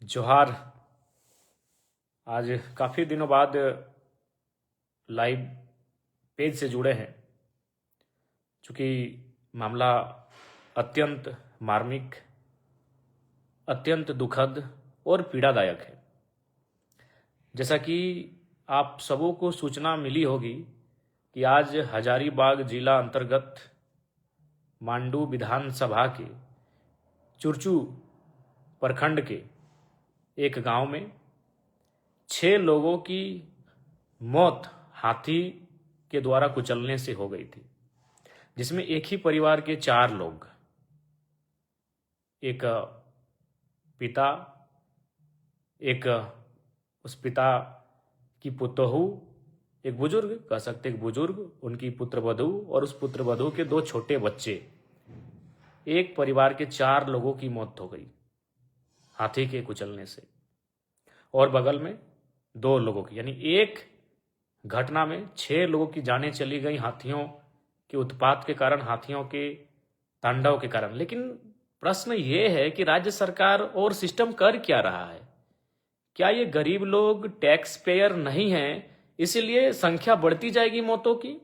जोहार। आज काफ़ी दिनों बाद लाइव पेज से जुड़े हैं, चूँकि मामला अत्यंत मार्मिक, अत्यंत दुखद और पीड़ादायक है। जैसा कि आप सबों को सूचना मिली होगी कि आज हजारीबाग जिला अंतर्गत मांडू विधानसभा के चुरचू प्रखंड के एक गांव में 6 लोगों की मौत हाथी के द्वारा कुचलने से हो गई थी, जिसमें एक ही परिवार के 4 लोग, एक पिता, एक उस पिता की पुतोहू, एक बुजुर्ग कह सकते एक बुजुर्ग, उनकी पुत्रवधू और उस पुत्रवधू के 2 छोटे बच्चे। एक परिवार के 4 लोगों की मौत हो गई हाथी के कुचलने से, और बगल में 2 लोगों की, यानी एक घटना में 6 लोगों की जानें चली गई हाथियों के उत्पात के कारण, हाथियों के तांडव के कारण। लेकिन प्रश्न ये है कि राज्य सरकार और सिस्टम कर क्या रहा है? क्या ये गरीब लोग टैक्स पेयर नहीं हैं, इसीलिए संख्या बढ़ती जाएगी मौतों की?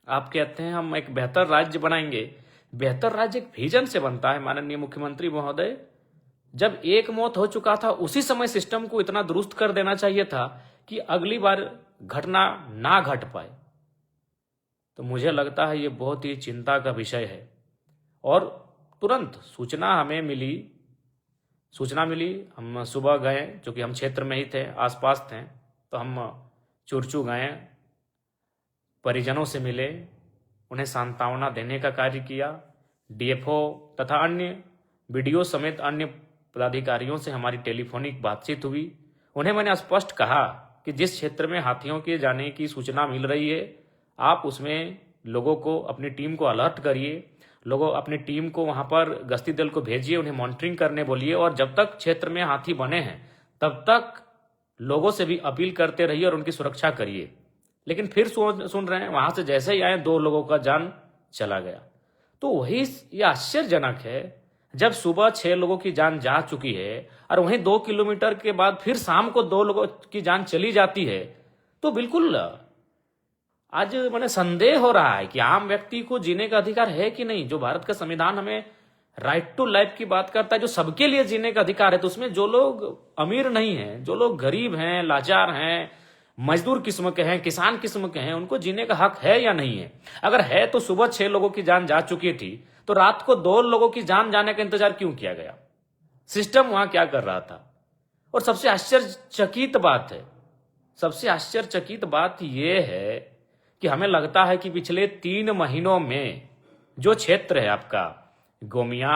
आप कहते हैं हम एक बेहतर राज्य बनाएंगे। बेहतर राज्य एक विजन से बनता है माननीय मुख्यमंत्री महोदय। जब एक मौत हो चुका था उसी समय सिस्टम को इतना दुरुस्त कर देना चाहिए था कि अगली बार घटना ना घट पाए। तो मुझे लगता है ये बहुत ही चिंता का विषय है। और तुरंत सूचना मिली, हम सुबह गए, क्योंकि हम क्षेत्र में ही थे, आसपास थे, तो हम चुरचू गए, परिजनों से मिले, उन्हें सांत्वना देने का कार्य किया। डीएफओ तथा अन्य बीडीओ समेत अन्य पदाधिकारियों से हमारी टेलीफोनिक बातचीत हुई। उन्हें मैंने स्पष्ट कहा कि जिस क्षेत्र में हाथियों के जाने की सूचना मिल रही है, आप उसमें लोगों को, अपनी टीम को अलर्ट करिए, लोगों अपनी टीम को वहां पर गश्ती दल को भेजिए, उन्हें मॉनिटरिंग करने बोलिए, और जब तक क्षेत्र में हाथी बने हैं तब तक लोगों से भी अपील करते रहिए और उनकी सुरक्षा करिए। लेकिन फिर सुन रहे हैं, वहां से जैसे ही आए 2 लोगों का जान चला गया। तो वही ये आश्चर्यजनक है, जब सुबह 6 लोगों की जान जा चुकी है और वहीं 2 किलोमीटर के बाद फिर शाम को 2 लोगों की जान चली जाती है, तो बिल्कुल आज मैंने संदेह हो रहा है कि आम व्यक्ति को जीने का अधिकार है कि नहीं। जो भारत का संविधान हमें राइट टू लाइफ की बात करता है, जो सबके लिए जीने का अधिकार है, तो उसमें जो लोग अमीर नहीं हैं, जो लोग गरीब हैं, लाचार हैं, मजदूर किस्म के हैं, किसान किस्म के हैं, उनको जीने का हक है या नहीं है? अगर है तो सुबह 6 लोगों की जान जा चुकी थी, तो रात को 2 लोगों की जान जाने का इंतजार क्यों किया गया? सिस्टम वहां क्या कर रहा था? और सबसे आश्चर्यचकित बात यह है कि हमें लगता है कि पिछले 3 महीनों में जो क्षेत्र है आपका गोमिया,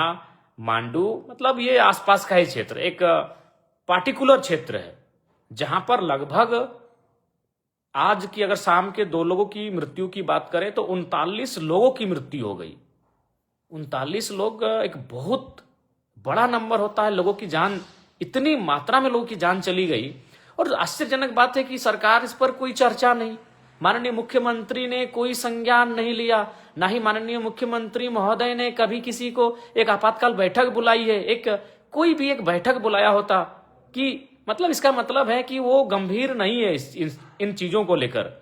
मांडू, मतलब ये आसपास का ही क्षेत्र, एक पार्टिकुलर क्षेत्र है जहां पर लगभग आज की अगर शाम के 2 लोगों की मृत्यु की बात करें तो 39 लोगों की मृत्यु हो गई। 39 लोग एक बहुत बड़ा नंबर होता है। लोगों की जान, इतनी मात्रा में लोगों की जान चली गई। और आश्चर्यजनक बात है कि सरकार इस पर कोई चर्चा नहीं, माननीय मुख्यमंत्री ने कोई संज्ञान नहीं लिया, ना ही माननीय मुख्यमंत्री महोदय ने कभी किसी को एक आपातकाल बैठक बुलाई है, कोई भी एक बैठक बुलाया होता कि मतलब इसका मतलब है कि वो गंभीर नहीं है इन चीजों को लेकर।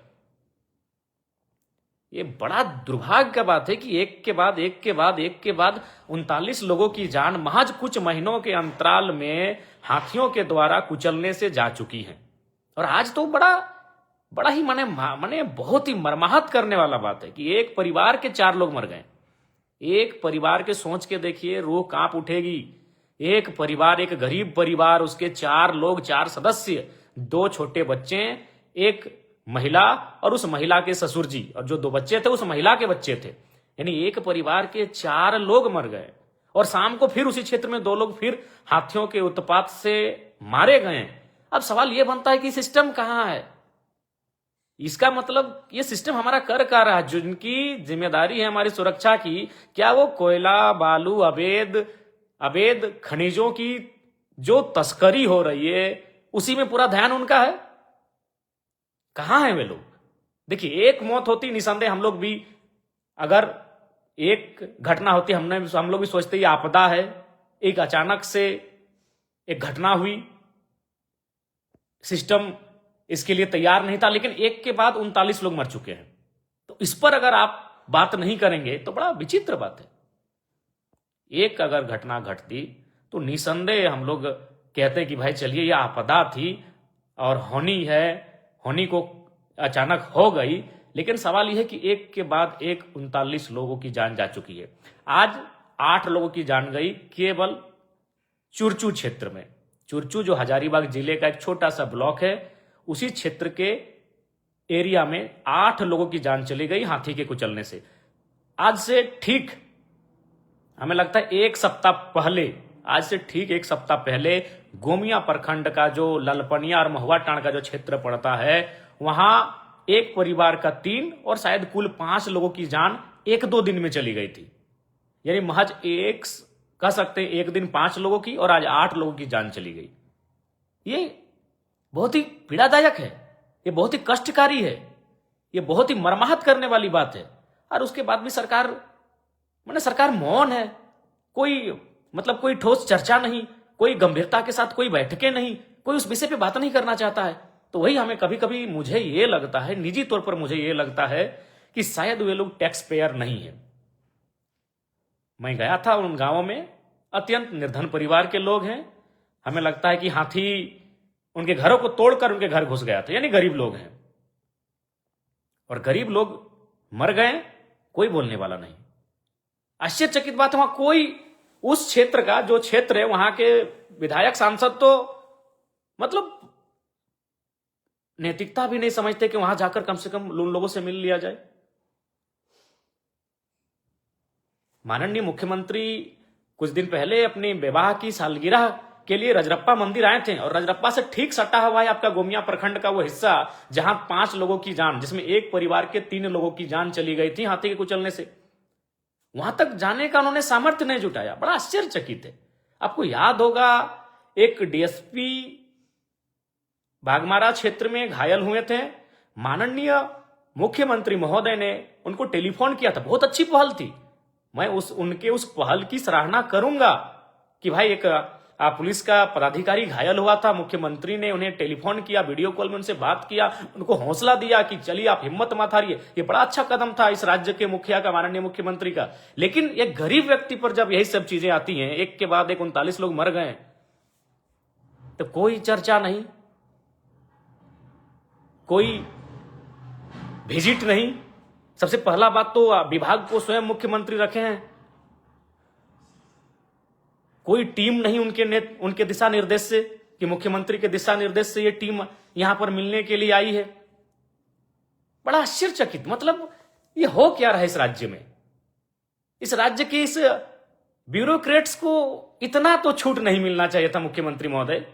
ये बड़ा दुर्भाग्य का बात है कि एक के बाद 39 लोगों की जान महज कुछ महीनों के अंतराल में हाथियों के द्वारा कुचलने से जा चुकी है। और आज तो बड़ा ही माने बहुत ही मर्माहत करने वाला बात है कि एक परिवार के 4 लोग मर गए। एक परिवार के सोच के देखिए, रूह कांप उठेगी। एक परिवार, एक गरीब परिवार, उसके 4 लोग, 4 सदस्य, 2 छोटे बच्चे, एक महिला और उस महिला के ससुर जी, और जो 2 बच्चे थे उस महिला के बच्चे थे, यानी एक परिवार के 4 लोग मर गए। और शाम को फिर उसी क्षेत्र में 2 लोग फिर हाथियों के उत्पात से मारे गए। अब सवाल यह बनता है कि सिस्टम कहां है? इसका मतलब ये सिस्टम हमारा कर क्या रहा है? जिनकी जिम्मेदारी है हमारी सुरक्षा की, क्या वो कोयला, बालू, अवैध खनिजों की जो तस्करी हो रही है उसी में पूरा ध्यान उनका है? कहां है वे लोग? देखिए, एक मौत होती निसंदेह, हम लोग भी अगर एक घटना होती हम लोग भी सोचते ही आपदा है, एक अचानक से एक घटना हुई, सिस्टम इसके लिए तैयार नहीं था, लेकिन एक के बाद 39 लोग मर चुके हैं। तो इस पर अगर आप बात नहीं करेंगे तो बड़ा विचित्र बात है। एक अगर घटना घटती तो निसंदेह हम लोग कहते हैं कि भाई चलिए यह आपदा थी और होनी को अचानक हो गई, लेकिन सवाल यह है कि एक के बाद एक 39 लोगों की जान जा चुकी है। आज 8 लोगों की जान गई केवल चुरचू क्षेत्र में। चुरचू जो हजारीबाग जिले का एक छोटा सा ब्लॉक है, उसी क्षेत्र के एरिया में 8 लोगों की जान चली गई हाथी के कुचलने से। आज से ठीक हमें लगता है एक सप्ताह पहले, आज से ठीक एक सप्ताह पहले गोमिया प्रखंड का जो ललपनिया और महुआ टांड का जो क्षेत्र पड़ता है, वहां एक परिवार का 3 और शायद कुल 5 लोगों की जान 1-2 दिन में चली गई थी। यानी महज एक कह सकते हैं एक दिन 5 लोगों की और आज 8 लोगों की जान चली गई। ये बहुत ही पीड़ादायक है, ये बहुत ही कष्टकारी है, ये बहुत ही मर्माहत करने वाली बात है। और उसके बाद भी सरकार मौन है। कोई ठोस चर्चा नहीं, कोई गंभीरता के साथ कोई बैठकें नहीं, कोई उस विषय पे बात नहीं करना चाहता है। तो वही हमें कभी कभी मुझे ये लगता है, निजी तौर पर मुझे ये लगता है कि शायद वे लोग टैक्स पेयर नहीं है। मैं गया था उन गांवों में, अत्यंत निर्धन परिवार के लोग हैं। हमें लगता है कि हाथी उनके घरों को तोड़कर उनके घर घुस गया था, यानी गरीब लोग हैं। और गरीब लोग मर गए, कोई बोलने वाला नहीं। आश्चर्यचकित बात, वहां कोई उस क्षेत्र का जो क्षेत्र है, वहां के विधायक सांसद तो मतलब नैतिकता भी नहीं समझते कि वहां जाकर कम से कम उन लोगों से मिल लिया जाए। माननीय मुख्यमंत्री कुछ दिन पहले अपने विवाह की सालगिरह के लिए रजरप्पा मंदिर आए थे, और रजरप्पा से ठीक सटा हुआ है आपका गोमिया प्रखंड का वो हिस्सा जहां 5 लोगों की जान, जिसमें एक परिवार के 3 लोगों की जान चली गई थी हाथी के कुचलने से। वहां तक जाने का उन्होंने सामर्थ्य नहीं जुटाया। बड़ा आश्चर्यचकित है। आपको याद होगा एक डीएसपी बागमारा क्षेत्र में घायल हुए थे, माननीय मुख्यमंत्री महोदय ने उनको टेलीफोन किया था। बहुत अच्छी पहल थी, मैं उनके उस पहल की सराहना करूंगा कि भाई एक पुलिस का पदाधिकारी घायल हुआ था, मुख्यमंत्री ने उन्हें टेलीफोन किया, वीडियो कॉल में उनसे बात किया, उनको हौसला दिया कि चलिए आप हिम्मत मत हारिए। ये बड़ा अच्छा कदम था इस राज्य के मुखिया का, माननीय मुख्यमंत्री का। लेकिन एक गरीब व्यक्ति पर जब यही सब चीजें आती हैं, एक के बाद एक 39 लोग मर गए, तो कोई चर्चा नहीं, कोई विजिट नहीं। सबसे पहला बात तो विभाग को स्वयं मुख्यमंत्री रखे हैं, कोई टीम नहीं उनके दिशा निर्देश से कि मुख्यमंत्री के दिशा निर्देश से ये टीम यहां पर मिलने के लिए आई है। बड़ा आश्चर्यचकित, मतलब ये हो क्या रहा है इस राज्य में। इस राज्य के इस ब्यूरोक्रेट्स को इतना तो छूट नहीं मिलना चाहिए था मुख्यमंत्री महोदय।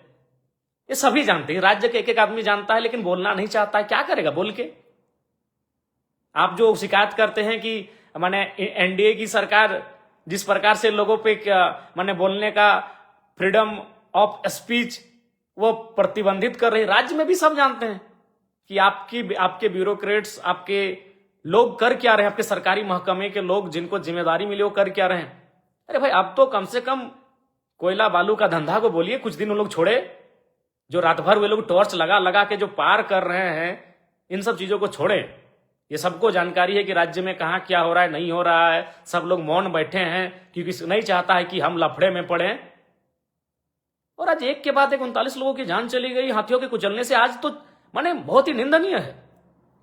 ये सभी जानते हैं, राज्य के एक एक आदमी जानता है, लेकिन बोलना नहीं चाहता है। क्या करेगा बोल के? आप जो शिकायत करते हैं कि माने एनडीए की सरकार जिस प्रकार से लोगों पे माने बोलने का फ्रीडम ऑफ स्पीच वो प्रतिबंधित कर रही, राज्य में भी सब जानते हैं कि आपके ब्यूरोक्रेट्स, आपके लोग कर क्या रहे हैं, आपके सरकारी महकमे के लोग जिनको जिम्मेदारी मिली वो कर क्या रहे हैं। अरे भाई, अब तो कम से कम कोयला बालू का धंधा को बोलिए, कुछ दिन उन लोग छोड़े। जो रात भर वे लोग टॉर्च लगा लगा के जो पार कर रहे हैं, इन सब चीजों को छोड़े। ये सबको जानकारी है कि राज्य में कहां क्या हो रहा है, नहीं हो रहा है। सब लोग मौन बैठे हैं क्योंकि नहीं चाहता है कि हम लफड़े में पड़े। और आज एक के बाद एक 39 लोगों की जान चली गई हाथियों के कुचलने से। आज तो माने बहुत ही निंदनीय है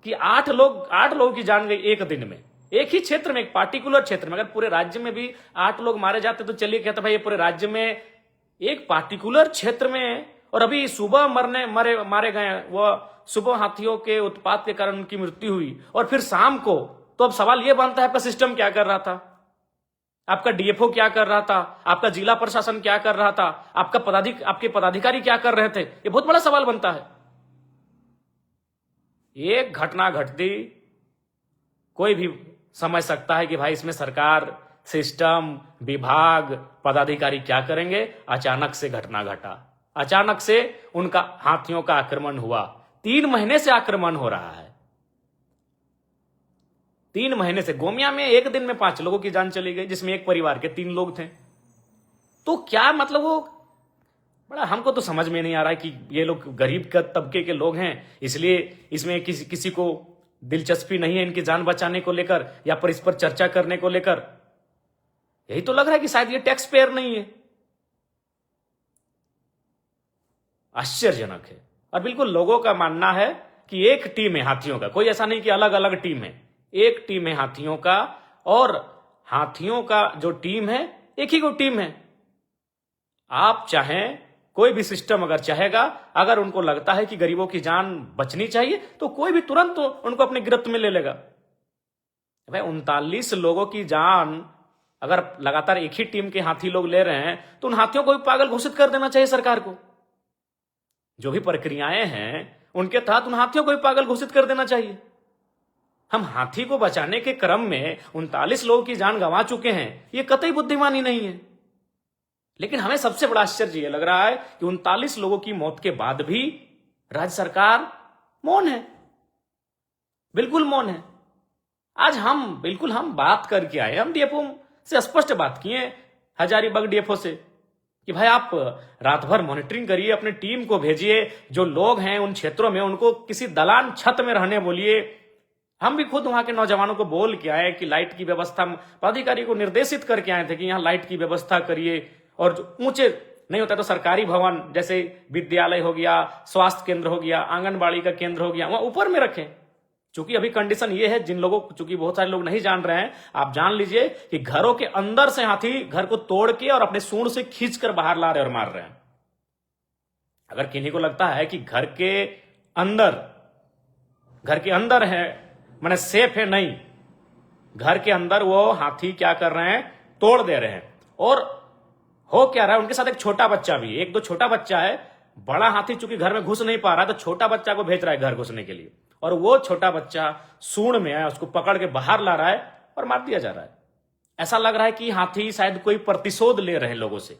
कि 8 लोगों की जान गई एक दिन में, एक ही क्षेत्र में, एक पार्टिकुलर क्षेत्र में। अगर पूरे राज्य में भी 8 लोग मारे जाते तो चलिए कहते भाई ये पूरे राज्य में एक पार्टिकुलर क्षेत्र में। और अभी सुबह मारे गए, वो सुबह हाथियों के उत्पात के कारण उनकी मृत्यु हुई, और फिर शाम को। तो अब सवाल यह बनता है आपका सिस्टम क्या कर रहा था, आपका डीएफओ क्या कर रहा था, आपका जिला प्रशासन क्या कर रहा था, आपके पदाधिकारी क्या कर रहे थे। यह बहुत बड़ा सवाल बनता है। एक घटना घटती, कोई भी समझ सकता है कि भाई इसमें सरकार, सिस्टम, विभाग, पदाधिकारी क्या करेंगे। अचानक से घटना घटा, अचानक से उनका हाथियों का आक्रमण हुआ। 3 महीने से आक्रमण हो रहा है, 3 महीने से। गोमिया में एक दिन में 5 लोगों की जान चली गई, जिसमें एक परिवार के 3 लोग थे। तो क्या मतलब वो बड़ा हमको तो समझ में नहीं आ रहा है कि ये लोग गरीब का तबके के लोग हैं, इसलिए इसमें किसी को दिलचस्पी नहीं है इनकी जान बचाने को लेकर या पर इस पर चर्चा करने को लेकर। यही तो लग रहा है कि शायद ये टैक्स पेयर नहीं है। आश्चर्यजनक है। और बिल्कुल लोगों का मानना है कि एक टीम है हाथियों का, कोई ऐसा नहीं कि अलग अलग टीम है, एक टीम है हाथियों का, और हाथियों का जो टीम है एक ही को टीम है। आप चाहें, कोई भी सिस्टम अगर चाहेगा, अगर उनको लगता है कि गरीबों की जान बचनी चाहिए तो कोई भी तुरंत उनको अपनी गिरफ्त में ले लेगा। भाई 39 लोगों की जान अगर लगातार एक ही टीम के हाथी लोग ले रहे हैं तो उन हाथियों को भी पागल घोषित कर देना चाहिए सरकार को। जो भी प्रक्रियाएं हैं उनके तहत उन हाथियों को भी पागल घोषित कर देना चाहिए। हम हाथी को बचाने के क्रम में 39 लोगों की जान गंवा चुके हैं, यह कतई बुद्धिमानी नहीं है। लेकिन हमें सबसे बड़ा आश्चर्य यह लग रहा है कि 39 लोगों की मौत के बाद भी राज्य सरकार मौन है, बिल्कुल मौन है। आज हम बात करके आए, हम डीएफओ से स्पष्ट बात किए, हजारीबाग डीएफओ से, कि भाई आप रात भर मॉनिटरिंग करिए, अपनी टीम को भेजिए, जो लोग हैं उन क्षेत्रों में उनको किसी दलान छत में रहने बोलिए। हम भी खुद वहां के नौजवानों को बोल के आए कि लाइट की व्यवस्था, पदाधिकारी को निर्देशित करके आए थे कि यहां लाइट की व्यवस्था करिए, और जो ऊंचे नहीं होता तो सरकारी भवन जैसे विद्यालय हो गया, स्वास्थ्य केंद्र हो गया, आंगनबाड़ी का केंद्र हो गया, वहां ऊपर में रखें। चूंकि अभी कंडीशन ये है, जिन लोगों, चूंकि बहुत सारे लोग नहीं जान रहे हैं, आप जान लीजिए कि घरों के अंदर से हाथी घर को तोड़ के और अपने सूंड से खींचकर बाहर ला रहे और मार रहे हैं। अगर किन्हीं को लगता है कि घर के अंदर है माने सेफ है, नहीं, घर के अंदर वो हाथी क्या कर रहे हैं, तोड़ दे रहे हैं। और हो क्या रहा है, उनके साथ एक छोटा बच्चा भी, एक दो छोटा बच्चा है। बड़ा हाथी चूंकि घर में घुस नहीं पा रहा तो छोटा बच्चा को भेज रहा है घर घुसने के लिए, और वो छोटा बच्चा सूंड में है, उसको पकड़ के बाहर ला रहा है और मार दिया जा रहा है। ऐसा लग रहा है कि हाथी शायद कोई प्रतिशोध ले रहे हैं लोगों से,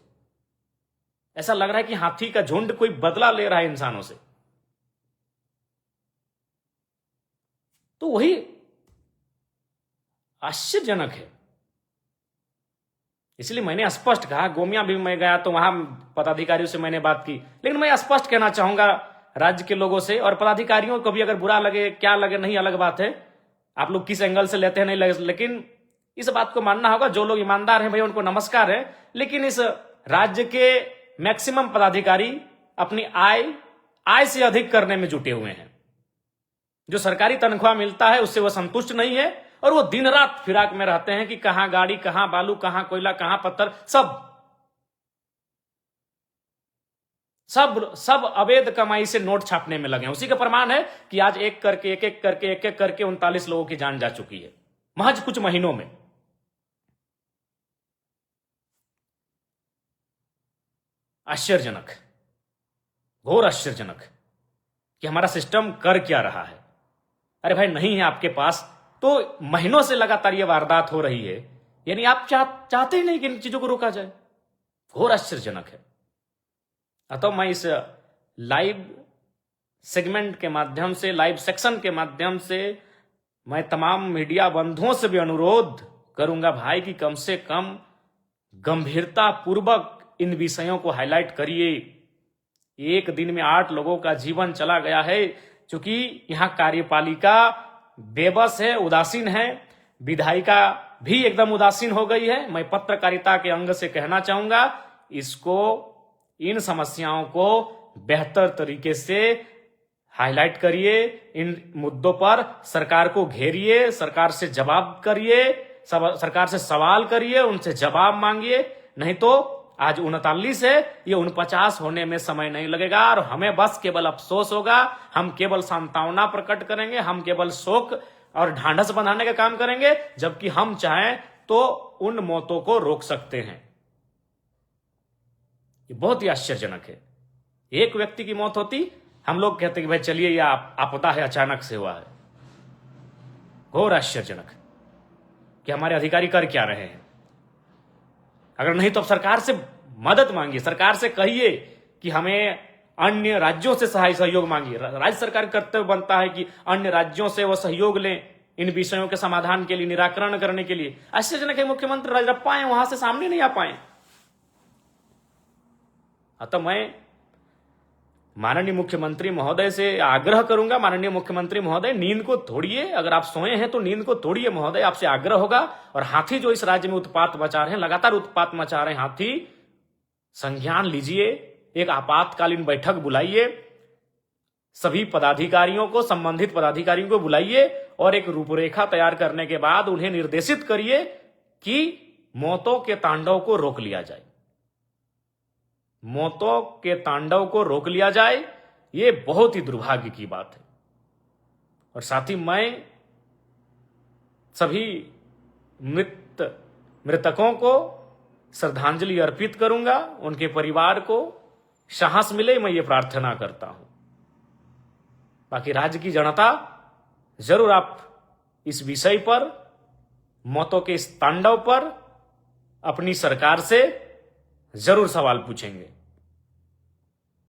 ऐसा लग रहा है कि हाथी का झुंड कोई बदला ले रहा है इंसानों से। तो वही आश्चर्यजनक है। इसलिए मैंने स्पष्ट कहा, गोमिया भी मैं गया तो वहां पदाधिकारियों से मैंने बात की, लेकिन मैं स्पष्ट कहना चाहूंगा राज्य के लोगों से, और पदाधिकारियों को भी अगर बुरा लगे, क्या लगे, नहीं अलग बात है, आप लोग किस एंगल से लेते हैं नहीं लगे, लेकिन इस बात को मानना होगा, जो लोग ईमानदार हैं भैया उनको नमस्कार है, लेकिन इस राज्य के मैक्सिमम पदाधिकारी अपनी आय से अधिक करने में जुटे हुए हैं। जो सरकारी तनख्वाह मिलता है उससे वो संतुष्ट नहीं है, और वो दिन रात फिराक में रहते हैं कि कहां गाड़ी, कहां बालू, कहां कोयला, कहां पत्थर, सब अवैध कमाई से नोट छापने में लगे हैं। उसी का प्रमाण है कि आज एक एक करके 39 लोगों की जान जा चुकी है महज कुछ महीनों में। आश्चर्यजनक, घोर आश्चर्यजनक कि हमारा सिस्टम कर क्या रहा है। अरे भाई नहीं है आपके पास तो महीनों से लगातार ये वारदात हो रही है, यानी आप चाहते ही नहीं कि इन चीजों को रोका जाए। घोर आश्चर्यजनक है। अतः मैं इस लाइव सेगमेंट के माध्यम से, लाइव सेक्शन के माध्यम से मैं तमाम मीडिया बंधुओं से भी अनुरोध करूंगा भाई कि कम से कम गंभीरता पूर्वक इन विषयों को हाईलाइट करिए। एक दिन में 8 लोगों का जीवन चला गया है। चूंकि यहां कार्यपालिका बेबस है, उदासीन है, विधायिका भी एकदम उदासीन हो गई है। मैं पत्रकारिता के अंग से कहना चाहूंगा, इन समस्याओं को बेहतर तरीके से हाईलाइट करिए, इन मुद्दों पर सरकार को घेरिए, सरकार से जवाब करिए, सरकार से सवाल करिए, उनसे जवाब मांगिए। नहीं तो आज 39 है, ये 49 होने में समय नहीं लगेगा, और हमें बस केवल अफसोस होगा। हम केवल सांत्वना प्रकट करेंगे, हम केवल शोक और ढांढस बंधाने का काम करेंगे, जबकि हम चाहें तो उन मौतों को रोक सकते हैं। ये बहुत ही आश्चर्यजनक है। एक व्यक्ति की मौत होती, हम लोग कहते कि भाई चलिए यह आपदा है, अचानक से हुआ है। घोर आश्चर्यजनक कि हमारे अधिकारी कर क्या रहे हैं। अगर नहीं तो अब सरकार से मदद मांगिए, सरकार से कहिए कि हमें अन्य राज्यों से सहयोग मांगिए। राज्य सरकार का कर्तव्य बनता है कि अन्य राज्यों से वो सहयोग लें इन विषयों के समाधान के लिए, निराकरण करने के लिए। आश्चर्यजनक है मुख्यमंत्री राजरप्पा आए, वहां से सामने नहीं आ पाए। अतः मैं माननीय मुख्यमंत्री महोदय से आग्रह करूंगा, माननीय मुख्यमंत्री महोदय नींद को तोड़िए, अगर आप सोए हैं तो नींद को तोड़िए महोदय, आपसे आग्रह होगा। और हाथी जो इस राज्य में उत्पात मचा रहे हैं, लगातार उत्पात मचा रहे हैं हाथी, संज्ञान लीजिए, एक आपातकालीन बैठक बुलाइए, सभी पदाधिकारियों को, संबंधित पदाधिकारियों को बुलाइए और एक रूपरेखा तैयार करने के बाद उन्हें निर्देशित करिए कि मौतों के तांडव को रोक लिया जाए, मौतों के तांडव को रोक लिया जाए। यह बहुत ही दुर्भाग्य की बात है। और साथ ही मैं सभी मृतकों को श्रद्धांजलि अर्पित करूंगा, उनके परिवार को साहस मिले, मैं ये प्रार्थना करता हूं। बाकी राज्य की जनता, जरूर आप इस विषय पर, मौतों के इस तांडव पर अपनी सरकार से जरूर सवाल पूछेंगे।